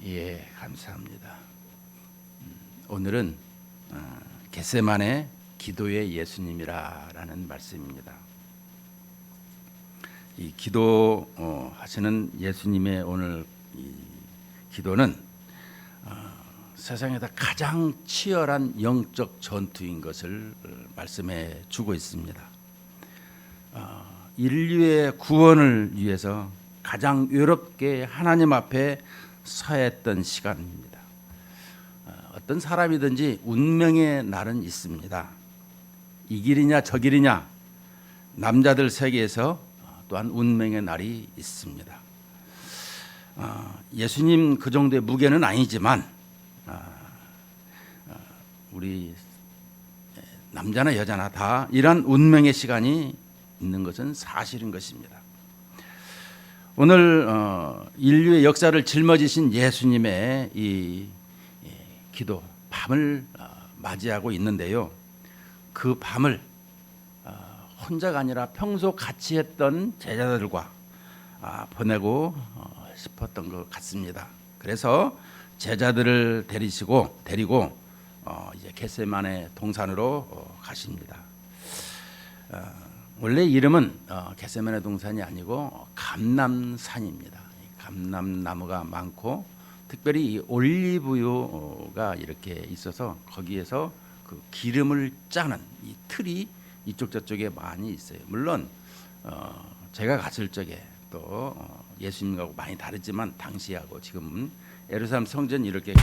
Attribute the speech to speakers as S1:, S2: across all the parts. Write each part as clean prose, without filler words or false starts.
S1: 예, 감사합니다. 오늘은 겟세마네 기도의 예수님이라는 말씀입니다. 이 기도 하시는 예수님의 오늘 이 기도는 세상에서 가장 치열한 영적 전투인 것을 말씀해 주고 있습니다. 인류의 구원을 위해서 가장 외롭게 하나님 앞에 서했던 시간입니다. 어떤 사람이든지 운명의 날은 있습니다. 이 길이냐 저 길이냐, 남자들 세계에서 또한 운명의 날이 있습니다. 예수님 그 정도의 무게는 아니지만 우리 남자나 여자나 다 이런 운명의 시간이 있는 것은 사실인 것입니다. 오늘 인류의 역사를 짊어지신 예수님의 이 기도 밤을 맞이하고 있는데요. 그 밤을 혼자가 아니라 평소 같이 했던 제자들과 보내고 싶었던 것 같습니다. 그래서 제자들을 데리고 이제 겟세마네 동산으로 가십니다. 원래 이름은 겟세마네 동산이 아니고 감람산입니다. 감람나무가 많고 특별히 이 올리브유가 이렇게 있어서 거기에서 그 기름을 짜는 이 틀이 이쪽 저쪽에 많이 있어요. 물론 제가 갔을 적에 또 예수님하고 많이 다르지만 당시하고 지금은 예루살렘 성전 이렇게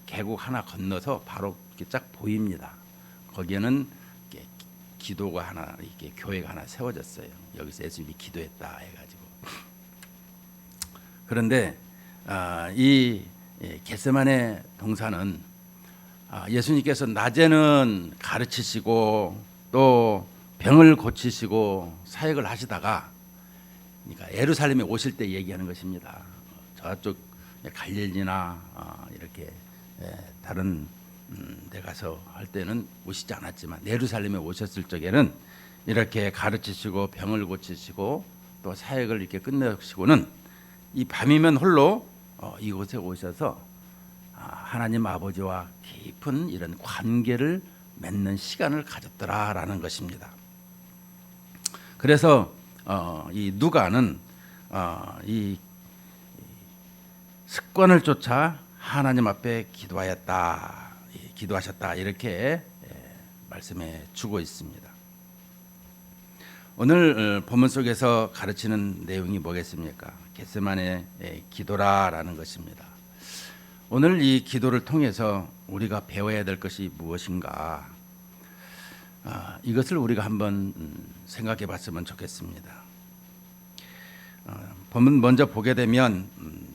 S1: 계곡 하나 건너서 바로 이렇게 쫙 보입니다. 거기에는 이렇게 기도가 하나 이렇게 교회가 하나 세워졌어요. 여기서 예수님이 기도했다 해가지고. 그런데 이 겟세마네 동산은 예수님께서 낮에는 가르치시고 또 병을 고치시고 사역을 하시다가 그러니까 예루살렘에 오실 때 얘기하는 것입니다. 저쪽 갈릴리나 이렇게 다른 데 가서 할 때는 오시지 않았지만 예루살렘에 오셨을 적에는 이렇게 가르치시고 병을 고치시고 또 사역을 이렇게 끝내시고는 이 밤이면 홀로 이곳에 오셔서 하나님 아버지와 깊은 이런 관계를 맺는 시간을 가졌더라라는 것입니다. 그래서 이 누가는 이 습관을 쫓아 하나님 앞에 기도하셨다 이렇게 말씀해 주고 있습니다. 오늘 본문 속에서 가르치는 내용이 뭐겠습니까? 겟세마네 기도라라는 것입니다. 오늘 이 기도를 통해서 우리가 배워야 될 것이 무엇인가? 이것을 우리가 한번 생각해 봤으면 좋겠습니다. 본문 먼저 보게 되면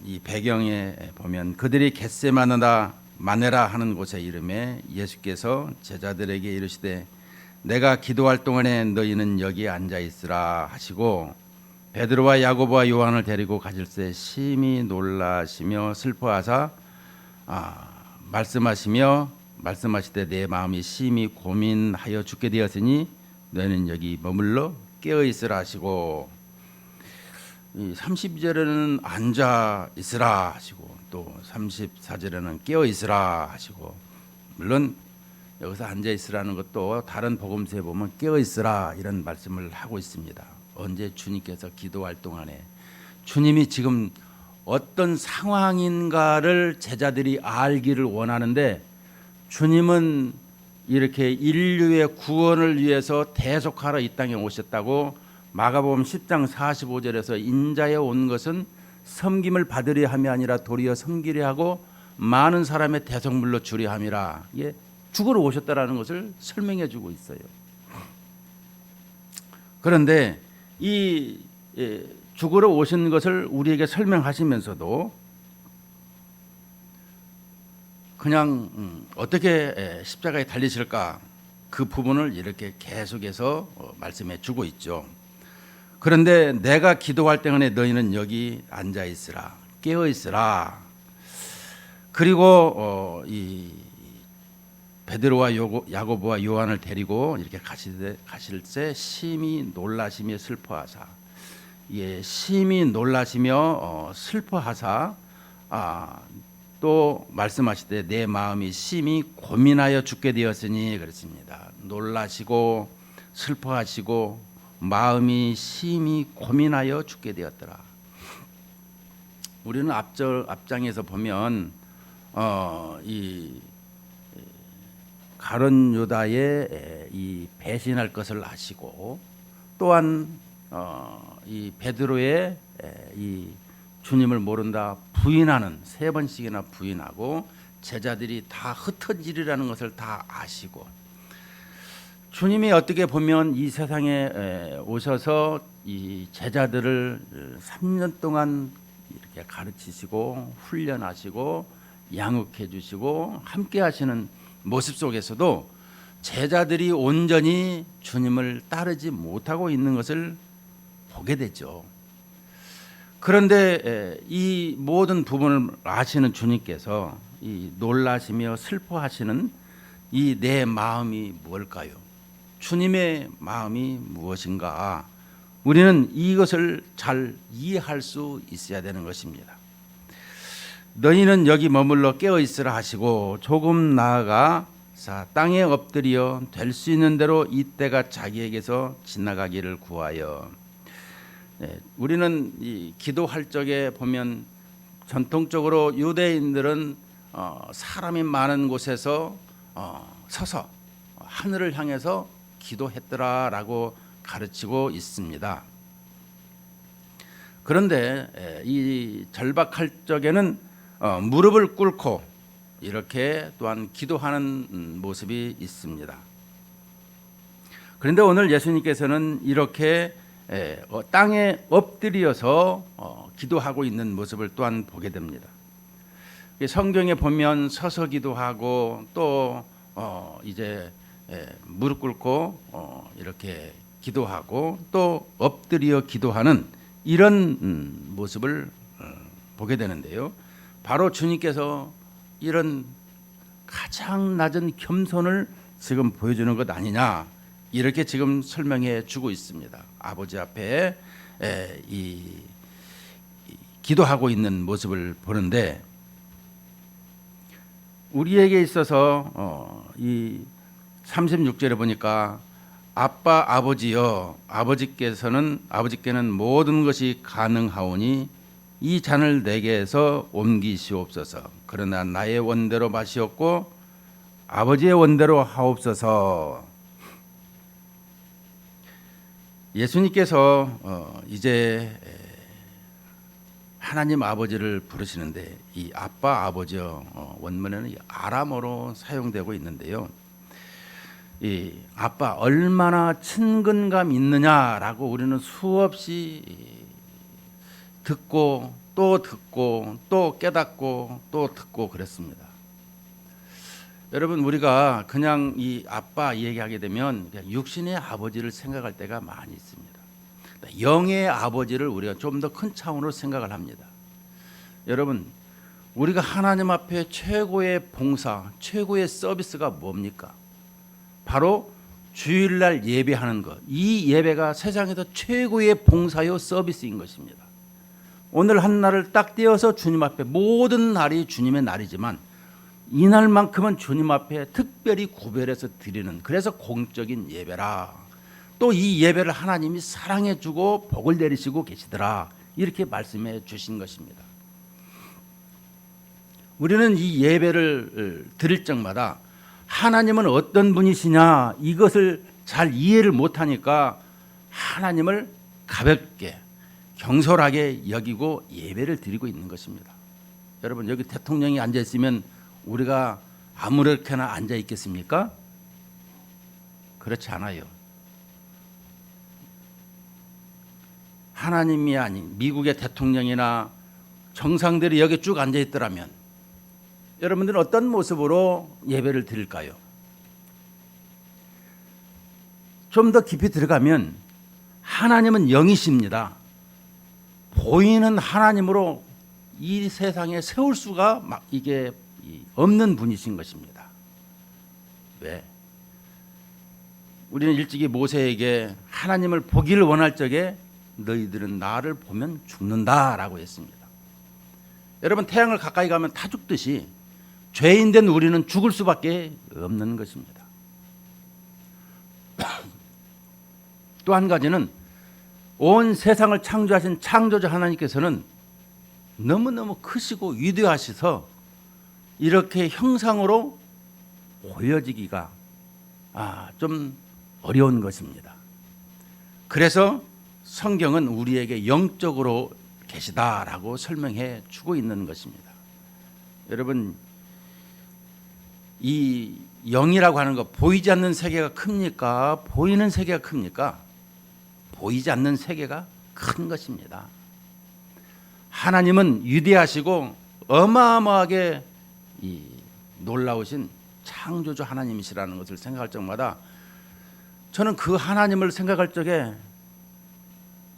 S1: 이 배경에 보면 그들이 겟세마네라 하는 곳의 이름에 예수께서 제자들에게 이르시되 내가 기도할 동안에 너희는 여기 앉아 있으라 하시고 베드로와 야고보와 요한을 데리고 가실새 심히 놀라시며 슬퍼하사 말씀하시되 내 마음이 심히 고민하여 죽게 되었으니 너희는 여기 머물러 깨어 있으라 하시고 32절에는 앉아 있으라 하시고 또 34절에는 깨어 있으라 하시고 물론 여기서 앉아 있으라는 것도 다른 복음서에 보면 깨어 있으라 이런 말씀을 하고 있습니다. 언제 주님께서 기도할 동안에 주님이 지금 어떤 상황인가를 제자들이 알기를 원하는데 주님은 이렇게 인류의 구원을 위해서 대속하러 이 땅에 오셨다고 마가복음 10장 45절에서 인자에 온 것은 섬김을 받으려 함이 아니라 도리어 섬기려 하고 많은 사람의 대속물로 주려 함이라. 이게 죽으러 오셨다라는 것을 설명해 주고 있어요. 그런데 이 죽으러 오신 것을 우리에게 설명하시면서도 그냥 어떻게 십자가에 달리실까 그 부분을 이렇게 계속해서 말씀해 주고 있죠. 그런데 내가 기도할 때에 너희는 여기 앉아 있으라, 깨어 있으라. 그리고 이 베드로와 야고보와 요한을 데리고 이렇게 가실 때 심히 놀라시며 슬퍼하사, 예, 심히 놀라시며 슬퍼하사 또 말씀하시되 내 마음이 심히 고민하여 죽게 되었으니 그렇습니다. 놀라시고 슬퍼하시고 마음이 심히 고민하여 죽게 되었더라. 우리는 앞장에서 보면 이 가룟 유다의 이 배신할 것을 아시고 또한 이 베드로의 이 주님을 모른다 부인하는 3번씩이나 부인하고 제자들이 다 흩어지리라는 것을 다 아시고 주님이 어떻게 보면 이 세상에 오셔서 이 제자들을 3년 동안 이렇게 가르치시고 훈련하시고 양육해 주시고 함께 하시는 모습 속에서도 제자들이 온전히 주님을 따르지 못하고 있는 것을 보게 되죠. 그런데 이 모든 부분을 아시는 주님께서 이 놀라시며 슬퍼하시는 이 내 마음이 뭘까요? 주님의 마음이 무엇인가? 우리는 이것을 잘 이해할 수 있어야 되는 것입니다. 너희는 여기 머물러 깨어 있으라 하시고 조금 나아가 땅에 엎드려 될 수 있는 대로 이때가 자기에게서 지나가기를 구하여. 우리는 이 기도할 적에 보면 전통적으로 유대인들은 사람이 많은 곳에서 서서 하늘을 향해서 기도했더라라고 가르치고 있습니다. 그런데 이 절박할 적에는 무릎을 꿇고 이렇게 또한 기도하는 모습이 있습니다. 그런데 오늘 예수님께서는 이렇게 땅에 엎드려서 기도하고 있는 모습을 또한 보게 됩니다. 성경에 보면 서서 기도하고 또 이제 무릎 꿇고 이렇게 기도하고 또 엎드려 기도하는 이런 모습을 보게 되는데요. 바로 주님께서 이런 가장 낮은 겸손을 지금 보여주는 것 아니냐, 이렇게 지금 설명해 주고 있습니다. 아버지 앞에 이 기도하고 있는 모습을 보는데, 우리에게 있어서 이 36절에 보니까 아빠 아버지여, 아버지께는 모든 것이 가능하오니 이 잔을 내게서 옮기시옵소서. 그러나 나의 원대로 마시옵고 아버지의 원대로 하옵소서. 예수님께서 이제 하나님 아버지를 부르시는데, 이 아빠 아버지여 원문에는 아람어로 사용되고 있는데요. 이 아빠 얼마나 친근감 있느냐라고 우리는 수없이 듣고 또 깨닫고 또 듣고 그랬습니다. 여러분, 우리가 그냥 이 아빠 얘기하게 되면 그냥 육신의 아버지를 생각할 때가 많이 있습니다. 영의 아버지를 우리가 좀 더 큰 차원으로 생각을 합니다. 여러분, 우리가 하나님 앞에 최고의 봉사, 최고의 서비스가 뭡니까? 바로 주일날 예배하는 것. 이 예배가 세상에서 최고의 봉사요 서비스인 것입니다. 오늘 한 날을 딱 떼어서 주님 앞에, 모든 날이 주님의 날이지만 이날만큼은 주님 앞에 특별히 구별해서 드리는, 그래서 공적인 예배라. 또 이 예배를 하나님이 사랑해 주고 복을 내리시고 계시더라, 이렇게 말씀해 주신 것입니다. 우리는 이 예배를 드릴 적마다 하나님은 어떤 분이시냐, 이것을 잘 이해를 못하니까 하나님을 가볍게 경솔하게 여기고 예배를 드리고 있는 것입니다. 여러분, 여기 대통령이 앉아 있으면 우리가 아무렇게나 앉아 있겠습니까? 그렇지 않아요. 하나님이 아닌 미국의 대통령이나 정상들이 여기 쭉 앉아 있더라면 여러분들은 어떤 모습으로 예배를 드릴까요? 좀 더 깊이 들어가면 하나님은 영이십니다. 보이는 하나님으로 이 세상에 세울 수가 이게 없는 분이신 것입니다. 왜? 우리는 일찍이 모세에게 하나님을 보기를 원할 적에 너희들은 나를 보면 죽는다라고 했습니다. 여러분 태양을 가까이 가면 다 죽듯이 죄인된 우리는 죽을 수밖에 없는 것입니다. 또 한 가지는 온 세상을 창조하신 창조자 하나님께서는 너무너무 크시고 위대하셔서 이렇게 형상으로 보여지기가 좀 어려운 것입니다. 그래서 성경은 우리에게 영적으로 계시다라고 설명해 주고 있는 것입니다. 여러분, 이 영이라고 하는 거 보이지 않는 세계가 큽니까? 보이는 세계가 큽니까? 보이지 않는 세계가 큰 것입니다. 하나님은 위대하시고 어마어마하게 이 놀라우신 창조주 하나님이시라는 것을 생각할 적마다 저는 그 하나님을 생각할 적에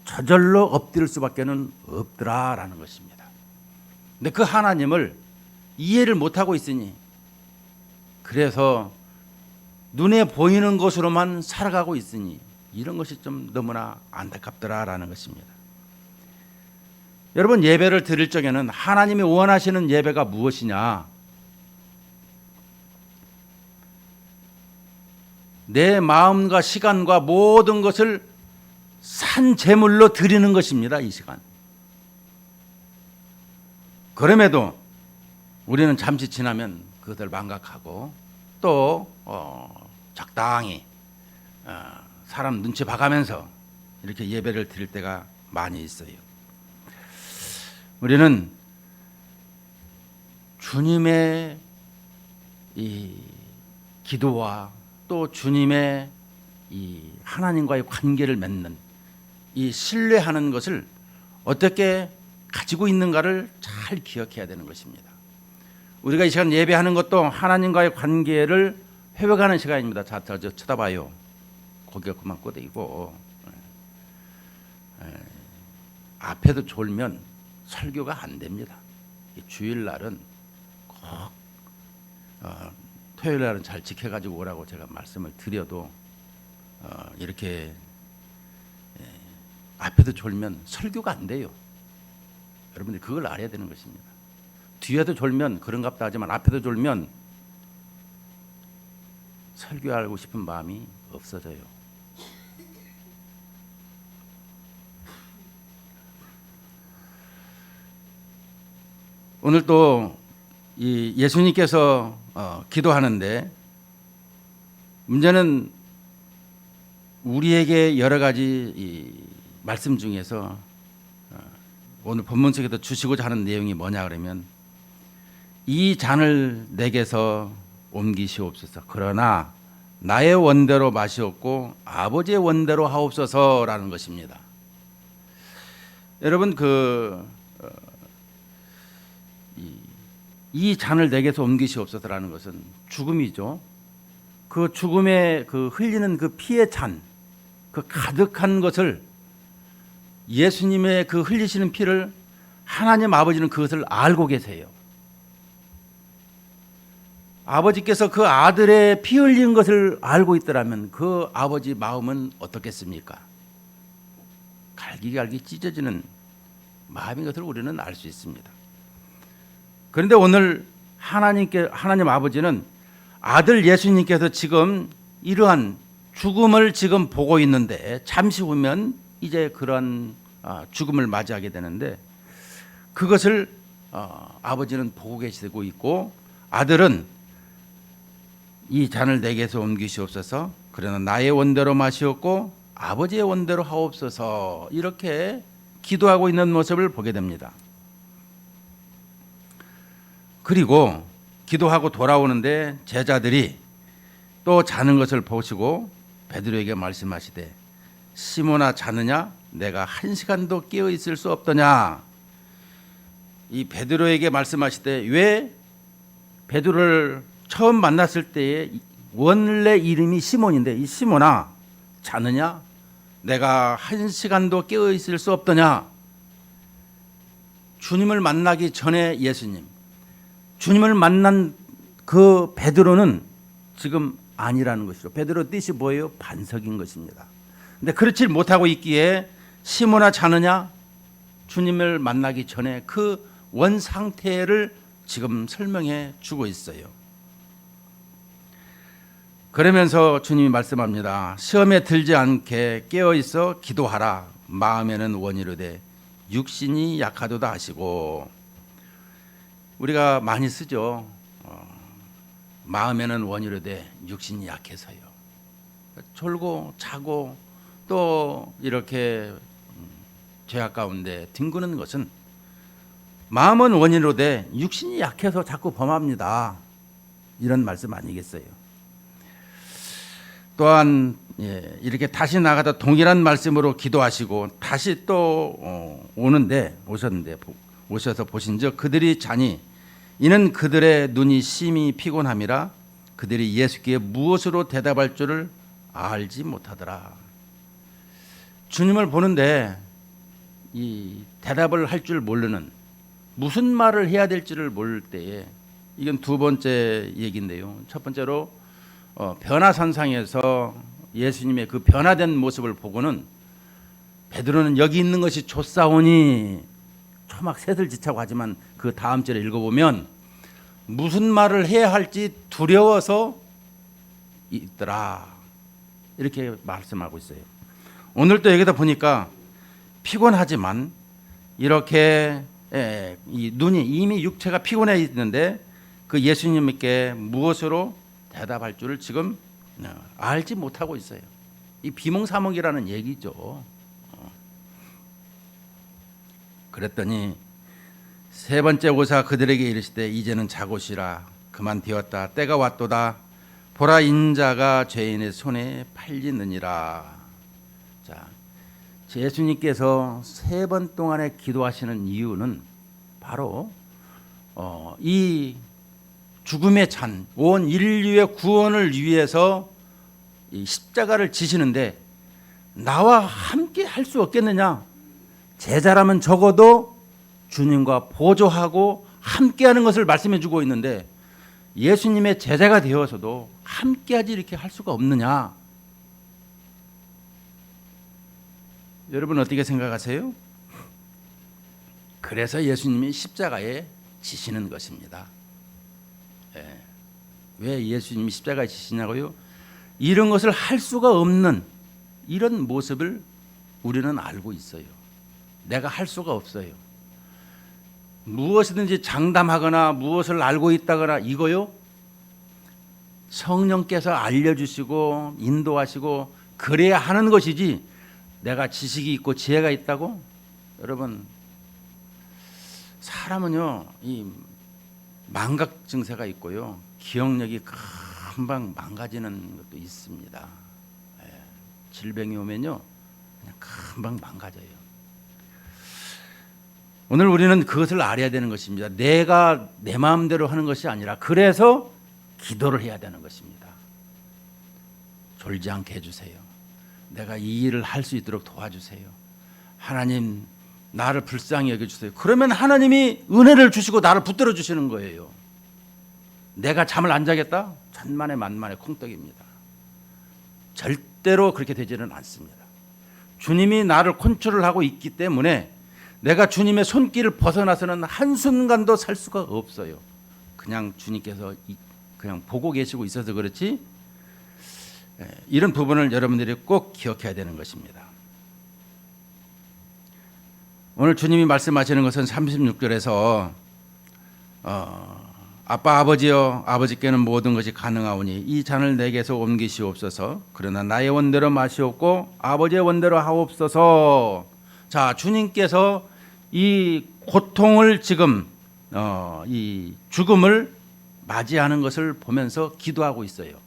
S1: 저절로 엎드릴 수밖에는 없더라라는 것입니다. 근데 그 하나님을 이해를 못하고 있으니 그래서 눈에 보이는 것으로만 살아가고 있으니 이런 것이 좀 너무나 안타깝더라라는 것입니다. 여러분, 예배를 드릴 적에는 하나님이 원하시는 예배가 무엇이냐? 내 마음과 시간과 모든 것을 산 제물로 드리는 것입니다. 이 시간. 그럼에도 우리는 잠시 지나면 그것을 망각하고 또 적당히 사람 눈치 봐가면서 이렇게 예배를 드릴 때가 많이 있어요. 우리는 주님의 이 기도와 또 주님의 이 하나님과의 관계를 맺는 이 신뢰하는 것을 어떻게 가지고 있는가를 잘 기억해야 되는 것입니다. 우리가 이 시간 예배하는 것도 하나님과의 관계를 회복하는 시간입니다. 자, 저 쳐다봐요. 고개가 그만 끄덕이고 앞에도 졸면 설교가 안 됩니다. 주일날은 꼭 토요일날은 잘 지켜가지고 오라고 제가 말씀을 드려도 이렇게 앞에도 졸면 설교가 안 돼요. 여러분들 그걸 알아야 되는 것입니다. 뒤에도 졸면 그런갑다 하지만 앞에도 졸면 설교하고 싶은 마음이 없어져요. 오늘 또 이 예수님께서 기도하는데 문제는 우리에게 여러 가지 이 말씀 중에서 오늘 본문 속에서 주시고자 하는 내용이 뭐냐 그러면 이 잔을 내게서 옮기시옵소서. 그러나 나의 원대로 마시옵고 아버지의 원대로 하옵소서라는 것입니다. 여러분 이 잔을 내게서 옮기시옵소서라는 것은 죽음이죠. 그 죽음의 그 흘리는 그 피의 잔, 그 가득한 것을 예수님의 그 흘리시는 피를 하나님 아버지는 그것을 알고 계세요. 아버지께서 그 아들의 피 흘린 것을 알고 있더라면 그 아버지 마음은 어떻겠습니까? 갈기갈기 찢어지는 마음인 것을 우리는 알 수 있습니다. 그런데 오늘 하나님 아버지는 아들 예수님께서 지금 이러한 죽음을 지금 보고 있는데 잠시 후면 이제 그런 죽음을 맞이하게 되는데 그것을 아버지는 보고 계시고 있고 아들은 이 잔을 내게서 옮기시옵소서. 그러나 나의 원대로 마시옵고 아버지의 원대로 하옵소서. 이렇게 기도하고 있는 모습을 보게 됩니다. 그리고 기도하고 돌아오는데 제자들이 또 자는 것을 보시고 베드로에게 말씀하시되 시몬아 자느냐? 내가 한 시간도 깨어 있을 수 없더냐? 이 베드로에게 말씀하시되 왜 베드로를 처음 만났을 때에 원래 이름이 시몬인데 이 시몬아 자느냐? 내가 한 시간도 깨어 있을 수 없더냐? 주님을 만나기 전에 주님을 만난 그 베드로는 지금 아니라는 것이죠. 베드로 뜻이 뭐예요? 반석인 것입니다. 근데 그렇지 못하고 있기에 시몬아 자느냐? 주님을 만나기 전에 그 원 상태를 지금 설명해 주고 있어요. 그러면서 주님이 말씀합니다. 시험에 들지 않게 깨어 있어 기도하라. 마음에는 원이로되 육신이 약하도다 하시고, 우리가 많이 쓰죠. 마음에는 원이로되 육신이 약해서요. 졸고 자고 또 이렇게 죄악 가운데 뒹구는 것은 마음은 원이로되 육신이 약해서 자꾸 범합니다. 이런 말씀 아니겠어요? 또한 이렇게 다시 나가다 동일한 말씀으로 기도하시고 다시 또 오셔서 보신즉 그들이 자니 이는 그들의 눈이 심히 피곤함이라 그들이 예수께 무엇으로 대답할 줄을 알지 못하더라. 주님을 보는데 이 대답을 할 줄 모르는, 무슨 말을 해야 될지를 모를 때에, 이건 두 번째 얘기인데요. 첫 번째로 변화산상에서 예수님의 그 변화된 모습을 보고는 베드로는 여기 있는 것이 좋사오니 초막 새들지차고 하지만 그 다음 절에 읽어보면 무슨 말을 해야 할지 두려워서 있더라, 이렇게 말씀하고 있어요. 오늘도 여기다 보니까 피곤하지만 이렇게 이 눈이 이미 육체가 피곤해 있는데 그 예수님께 무엇으로 대답할 줄을 지금 알지 못하고 있어요. 이 비몽사몽이라는 얘기죠. 그랬더니 세 번째 오사 그들에게 이르시되 이제는 자고시라. 그만 되었다. 때가 왔도다. 보라, 인자가 죄인의 손에 팔리느니라. 자, 예수님께서 세 번 동안에 기도하시는 이유는 바로 이 죽음의 잔, 온 인류의 구원을 위해서 이 십자가를 지시는데 나와 함께 할 수 없겠느냐? 제자라면 적어도 주님과 보조하고 함께하는 것을 말씀해 주고 있는데 예수님의 제자가 되어서도 함께하지 이렇게 할 수가 없느냐? 여러분 어떻게 생각하세요? 그래서 예수님이 십자가에 지시는 것입니다. 왜 예수님이 십자가에 지시냐고요? 이런 것을 할 수가 없는 이런 모습을 우리는 알고 있어요. 내가 할 수가 없어요. 무엇이든지 장담하거나 무엇을 알고 있다거나 이거요? 성령께서 알려주시고 인도하시고 그래야 하는 것이지 내가 지식이 있고 지혜가 있다고? 여러분, 사람은요 이 망각 증세가 있고요 기억력이 금방 망가지는 것도 있습니다. 질병이 오면요 그냥 금방 망가져요. 오늘 우리는 그것을 알아야 되는 것입니다. 내가 내 마음대로 하는 것이 아니라 그래서 기도를 해야 되는 것입니다. 졸지 않게 해주세요. 내가 이 일을 할 수 있도록 도와주세요. 하나님 나를 불쌍히 여겨주세요. 그러면 하나님이 은혜를 주시고 나를 붙들어 주시는 거예요. 내가 잠을 안 자겠다? 천만에 만만의 콩떡입니다. 절대로 그렇게 되지는 않습니다. 주님이 나를 컨트롤을 하고 있기 때문에 내가 주님의 손길을 벗어나서는 한순간도 살 수가 없어요. 그냥 주님께서 그냥 보고 계시고 있어서 그렇지, 이런 부분을 여러분들이 꼭 기억해야 되는 것입니다. 오늘 주님이 말씀하시는 것은 36절에서 아빠 아버지여, 아버지께는 모든 것이 가능하오니 이 잔을 내게서 옮기시옵소서. 그러나 나의 원대로 마시옵고 아버지의 원대로 하옵소서. 자, 주님께서 이 고통을 지금 이 죽음을 맞이하는 것을 보면서 기도하고 있어요.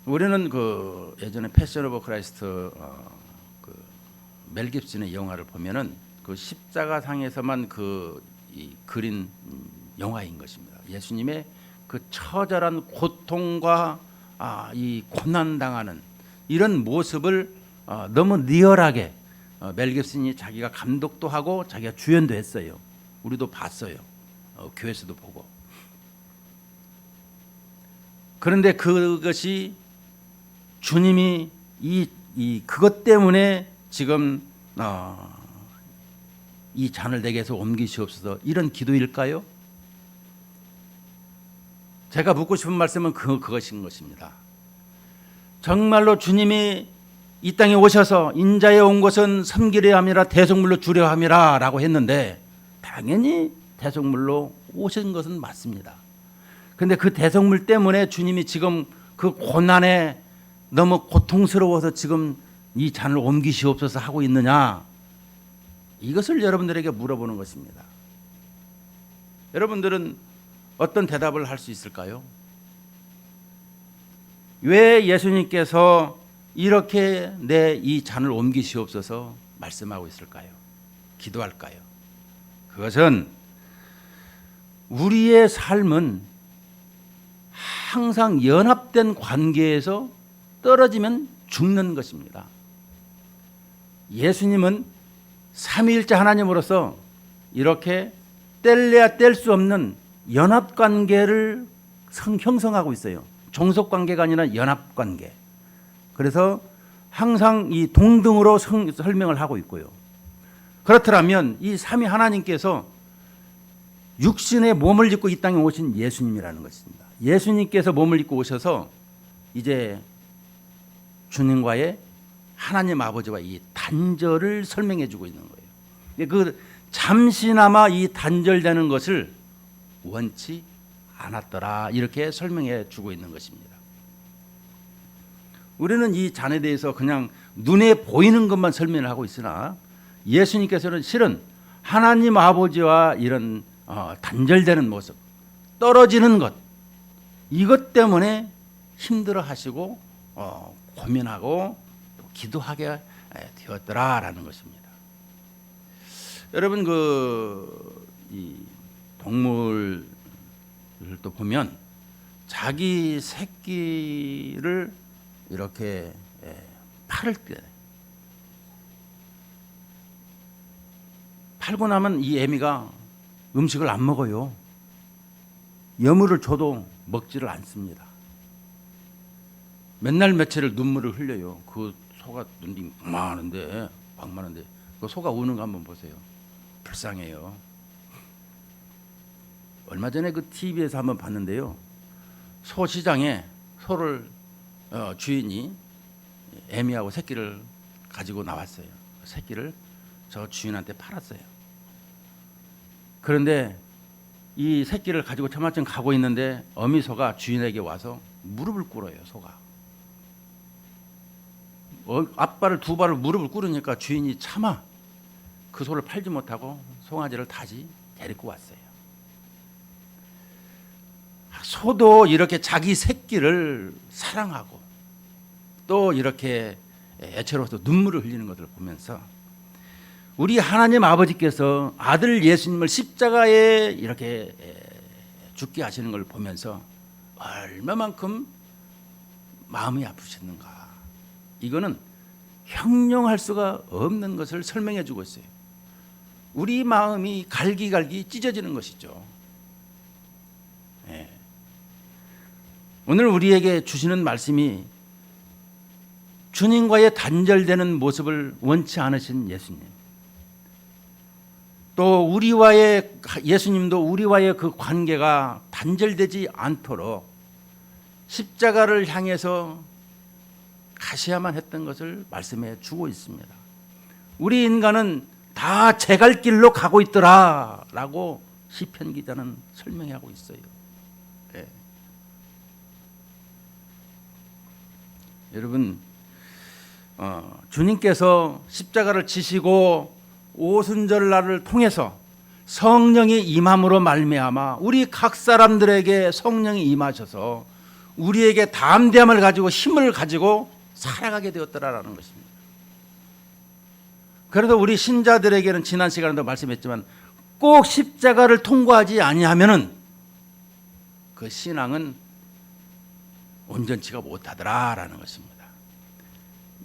S1: 우리는 그 예전에 패션 오브 크라이스트 멜 깁슨의 영화를 보면은 그 십자가 상에서만 이 그린 영화인 것입니다. 예수님의 그 처절한 고통과 이 고난 당하는 이런 모습을 너무 리얼하게 멜 깁슨이 자기가 감독도 하고 자기가 주연도 했어요. 우리도 봤어요. 교회에서도 보고. 그런데 그것이 주님이 이 그것 때문에 지금 이 잔을 내게서 옮기시옵소서, 이런 기도일까요? 제가 묻고 싶은 말씀은 그것인 것입니다. 정말로 주님이 이 땅에 오셔서 인자에 온 것은 섬기려 함이라 대속물로 주려 함이라 라고 했는데, 당연히 대속물로 오신 것은 맞습니다. 그런데 그 대속물 때문에 주님이 지금 그 고난에 너무 고통스러워서 지금 이 잔을 옮기시옵소서 하고 있느냐, 이것을 여러분들에게 물어보는 것입니다. 여러분들은 어떤 대답을 할 수 있을까요? 왜 예수님께서 이렇게 내 이 잔을 옮기시옵소서 말씀하고 있을까요? 기도할까요? 그것은 우리의 삶은 항상 연합된 관계에서 떨어지면 죽는 것입니다. 예수님은 삼위일체 하나님으로서 이렇게 뗄래야 뗄 수 없는 연합관계를 형성하고 있어요. 종속관계가 아니라 연합관계. 그래서 항상 이 동등으로 설명을 하고 있고요. 그렇더라면 이 삼위 하나님께서 육신의 몸을 입고 이 땅에 오신 예수님이라는 것입니다. 예수님께서 몸을 입고 오셔서 이제 주님과의 하나님 아버지와 이 단절을 설명해 주고 있는 거예요. 그 잠시나마 이 단절되는 것을 원치 않았더라, 이렇게 설명해 주고 있는 것입니다. 우리는 이 잔에 대해서 그냥 눈에 보이는 것만 설명을 하고 있으나 예수님께서는 실은 하나님 아버지와 이런 단절되는 모습, 떨어지는 것, 이것 때문에 힘들어 하시고 고민하고 또 기도하게 되었더라라는 것입니다. 여러분, 이 동물을 또 보면 자기 새끼를 이렇게 팔을 때, 팔고 나면 이 애미가 음식을 안 먹어요. 여물을 줘도 먹지를 않습니다. 맨날 며칠을 눈물을 흘려요. 그 소가 눈이 많은데 그 소가 우는 거 한번 보세요. 불쌍해요. 얼마 전에 그 TV에서 한번 봤는데요. 소 시장에 소를 주인이 애미하고 새끼를 가지고 나왔어요. 새끼를 저 주인한테 팔았어요. 그런데 이 새끼를 가지고 차마쯤 가고 있는데 어미소가 주인에게 와서 무릎을 꿇어요. 소가 앞발을 두 발을 무릎을 꿇으니까 주인이 차마 그 소를 팔지 못하고 송아지를 다시 데리고 왔어요. 소도 이렇게 자기 새끼를 사랑하고 또 이렇게 애처로워서 눈물을 흘리는 것을 보면서 우리 하나님 아버지께서 아들 예수님을 십자가에 이렇게 죽게 하시는 걸 보면서 얼마만큼 마음이 아프셨는가, 이거는 형용할 수가 없는 것을 설명해 주고 있어요. 우리 마음이 갈기갈기 찢어지는 것이죠. 오늘 우리에게 주시는 말씀이 주님과의 단절되는 모습을 원치 않으신 예수님, 또 예수님도 우리와의 그 관계가 단절되지 않도록 십자가를 향해서 가셔야만 했던 것을 말씀해 주고 있습니다. 우리 인간은 다 제 갈 길로 가고 있더라라고 시편 기자는 설명하고 있어요. 네. 여러분, 주님께서 십자가를 지시고 오순절날을 통해서 성령이 임함으로 말미암아 우리 각 사람들에게 성령이 임하셔서 우리에게 담대함을 가지고 힘을 가지고 살아가게 되었더라라는 것입니다. 그래서 우리 신자들에게는 지난 시간에도 말씀했지만 꼭 십자가를 통과하지 아니하면은 그 신앙은 온전치가 못하더라라는 것입니다.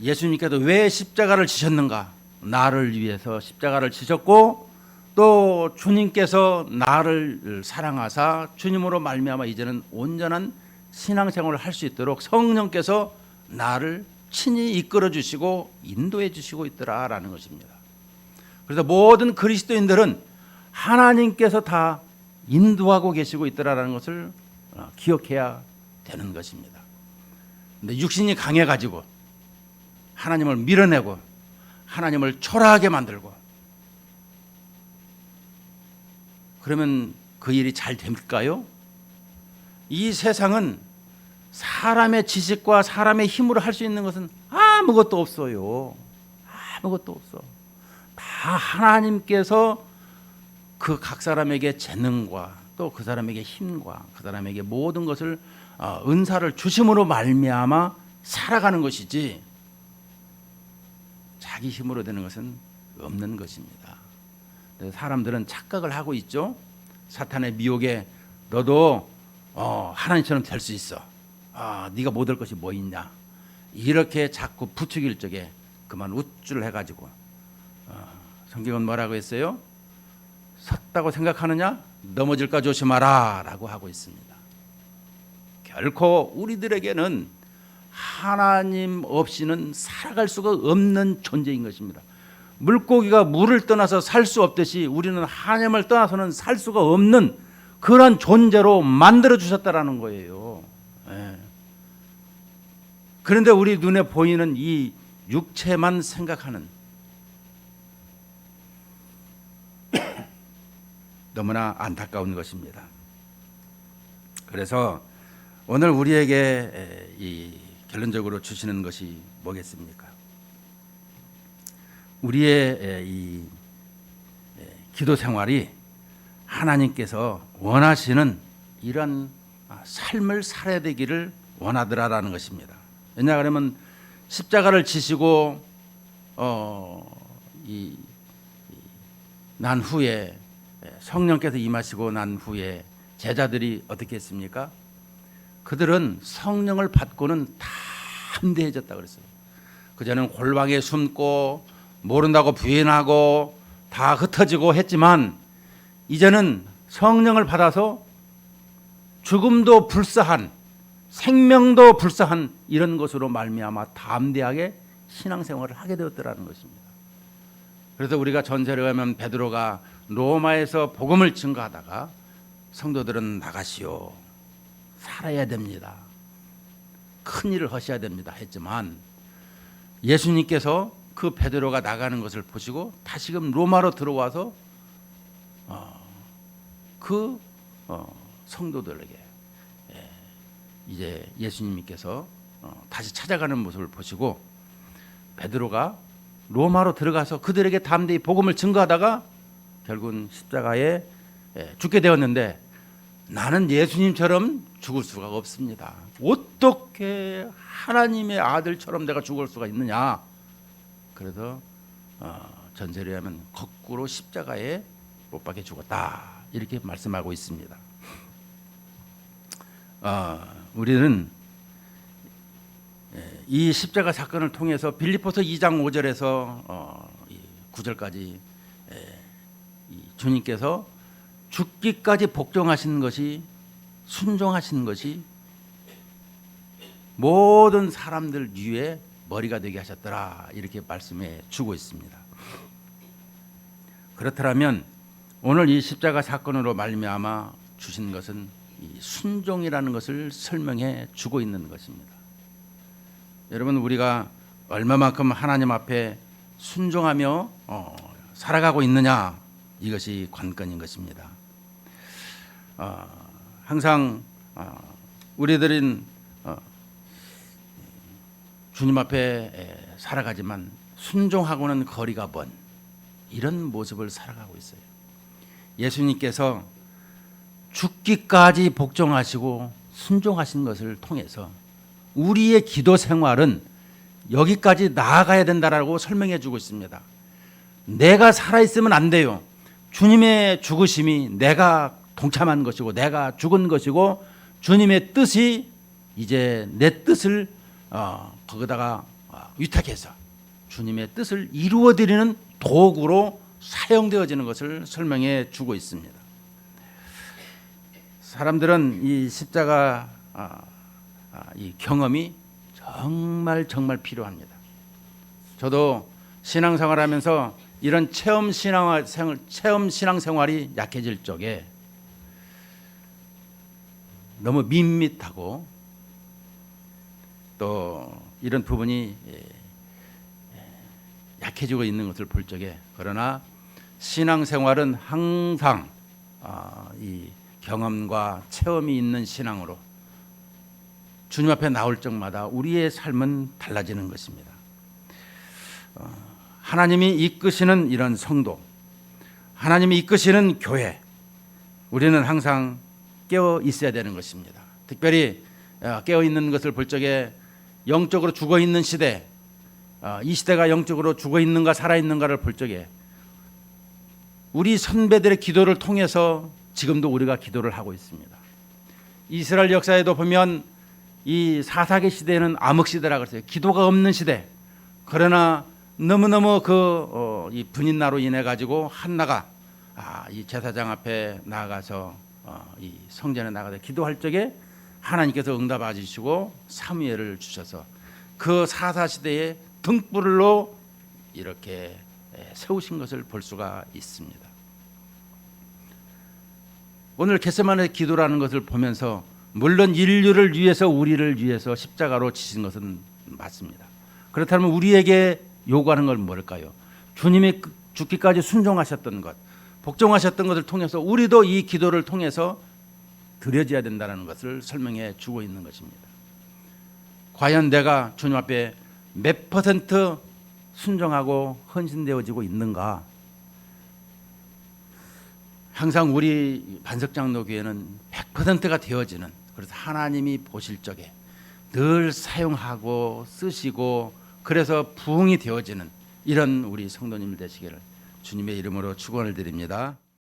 S1: 예수님께서 왜 십자가를 지셨는가? 나를 위해서 십자가를 지셨고 또 주님께서 나를 사랑하사 주님으로 말미암아 이제는 온전한 신앙생활을 할 수 있도록 성령께서 나를 친히 이끌어 주시고 인도해 주시고 있더라라는 것입니다. 그래서 모든 그리스도인들은 하나님께서 다 인도하고 계시고 있더라라는 것을 기억해야 되는 것입니다. 근데 육신이 강해가지고 하나님을 밀어내고 하나님을 초라하게 만들고 그러면 그 일이 잘 될까요? 이 세상은 사람의 지식과 사람의 힘으로 할 수 있는 것은 아무것도 없어요. 아무것도 없어. 다 하나님께서 그 각 사람에게 재능과 또 그 사람에게 힘과 그 사람에게 모든 것을 은사를 주심으로 말미암아 살아가는 것이지 자기 힘으로 되는 것은 없는 것입니다. 사람들은 착각을 하고 있죠. 사탄의 미혹에 너도 하나님처럼 될 수 있어. 네가 못할 것이 뭐 있냐. 이렇게 자꾸 부추길 적에 그만 우쭐을 해가지고 성경은 뭐라고 했어요? 섰다고 생각하느냐? 넘어질까 조심하라 라고 하고 있습니다. 결코 우리들에게는 하나님 없이는 살아갈 수가 없는 존재인 것입니다. 물고기가 물을 떠나서 살 수 없듯이 우리는 하나님을 떠나서는 살 수가 없는 그런 존재로 만들어 주셨다라는 거예요. 예. 그런데 우리 눈에 보이는 이 육체만 생각하는 너무나 안타까운 것입니다. 그래서 오늘 우리에게 이 결론적으로 주시는 것이 뭐겠습니까? 우리의 이 기도 생활이 하나님께서 원하시는 이런 삶을 살아야 되기를 원하더라라는 것입니다. 왜냐 그러면 십자가를 지시고 난 후에 성령께서 임하시고 난 후에 제자들이 어떻게 했습니까? 그들은 성령을 받고는 다 담대해졌다 그랬어요. 그전에는 골방에 숨고 모른다고 부인하고 다 흩어지고 했지만 이제는 성령을 받아서 죽음도 불사한 생명도 불사한 이런 것으로 말미암아 담대하게 신앙생활을 하게 되었더라는 것입니다. 그래서 우리가 전세를 가면 베드로가 로마에서 복음을 증거하다가 성도들은 나가시오. 살아야 됩니다. 큰 일을 하셔야 됩니다. 했지만 예수님께서 그 베드로가 나가는 것을 보시고 다시금 로마로 들어와서 성도들에게 이제 예수님께서 다시 찾아가는 모습을 보시고 베드로가 로마로 들어가서 그들에게 담대히 복음을 증거하다가 결국은 십자가에 죽게 되었는데 나는 예수님처럼 죽을 수가 없습니다. 어떻게 하나님의 아들처럼 내가 죽을 수가 있느냐. 그래서 전세를 하면 거꾸로 십자가에 못 박혀 죽었다 이렇게 말씀하고 있습니다. 우리는 이 십자가 사건을 통해서 빌립보서 2장 5절에서 9절까지 주님께서 죽기까지 복종하신 것이 순종하신 것이 모든 사람들 위에 머리가 되게 하셨더라 이렇게 말씀해 주고 있습니다. 그렇다면 오늘 이 십자가 사건으로 말미암아 주신 것은 이 순종이라는 것을 설명해 주고 있는 것입니다. 여러분 우리가 얼마만큼 하나님 앞에 순종하며 살아가고 있느냐 이것이 관건인 것입니다. 항상 우리들은 주님 앞에 살아가지만 순종하고는 거리가 먼 이런 모습을 살아가고 있어요. 예수님께서 죽기까지 복종하시고 순종하신 것을 통해서 우리의 기도 생활은 여기까지 나아가야 된다라고 설명해 주고 있습니다. 내가 살아있으면 안 돼요. 주님의 죽으심이 내가 동참한 것이고 내가 죽은 것이고 주님의 뜻이 이제 내 뜻을 거기다가 위탁해서 주님의 뜻을 이루어드리는 도구로 사용되어지는 것을 설명해 주고 있습니다. 사람들은 이 십자가 이 경험이 정말 필요합니다. 저도 신앙생활하면서 이런 체험 신앙 생활이 약해질 적에 너무 밋밋하고 또 이런 부분이 약해지고 있는 것을 볼 적에, 그러나 신앙생활은 항상 이 경험과 체험이 있는 신앙으로 주님 앞에 나올 적마다 우리의 삶은 달라지는 것입니다. 하나님이 이끄시는 이런 성도, 하나님이 이끄시는 교회, 우리는 항상 깨어 있어야 되는 것입니다. 특별히 깨어 있는 것을 볼 적에 영적으로 죽어 있는 시대, 이 시대가 영적으로 죽어 있는가 살아 있는가를 볼 적에 우리 선배들의 기도를 통해서 지금도 우리가 기도를 하고 있습니다. 이스라엘 역사에도 보면 이 사사기 시대는 암흑 시대라고 했어요. 기도가 없는 시대. 그러나 너무너무 이 분인나로 인해 가지고 한나가 이 제사장 앞에 나가서 이 성전에 나가서 기도할 적에 하나님께서 응답해 주시고 사무엘을 주셔서 그 사사 시대의 등불로 이렇게 세우신 것을 볼 수가 있습니다. 오늘 겟세마네 기도라는 것을 보면서 물론 인류를 위해서, 우리를 위해서 십자가로 지신 것은 맞습니다. 그렇다면 우리에게 요구하는 건 뭘까요? 주님이 죽기까지 순종하셨던 것, 복종하셨던 것을 통해서 우리도 이 기도를 통해서 드려져야 된다는 것을 설명해 주고 있는 것입니다. 과연 내가 주님 앞에 몇 퍼센트 순종하고 헌신되어지고 있는가? 항상 우리 반석장로교회는 100%가 되어지는, 그래서 하나님이 보실 적에 늘 사용하고 쓰시고 그래서 부흥이 되어지는 이런 우리 성도님 되시기를 주님의 이름으로 축원을 드립니다.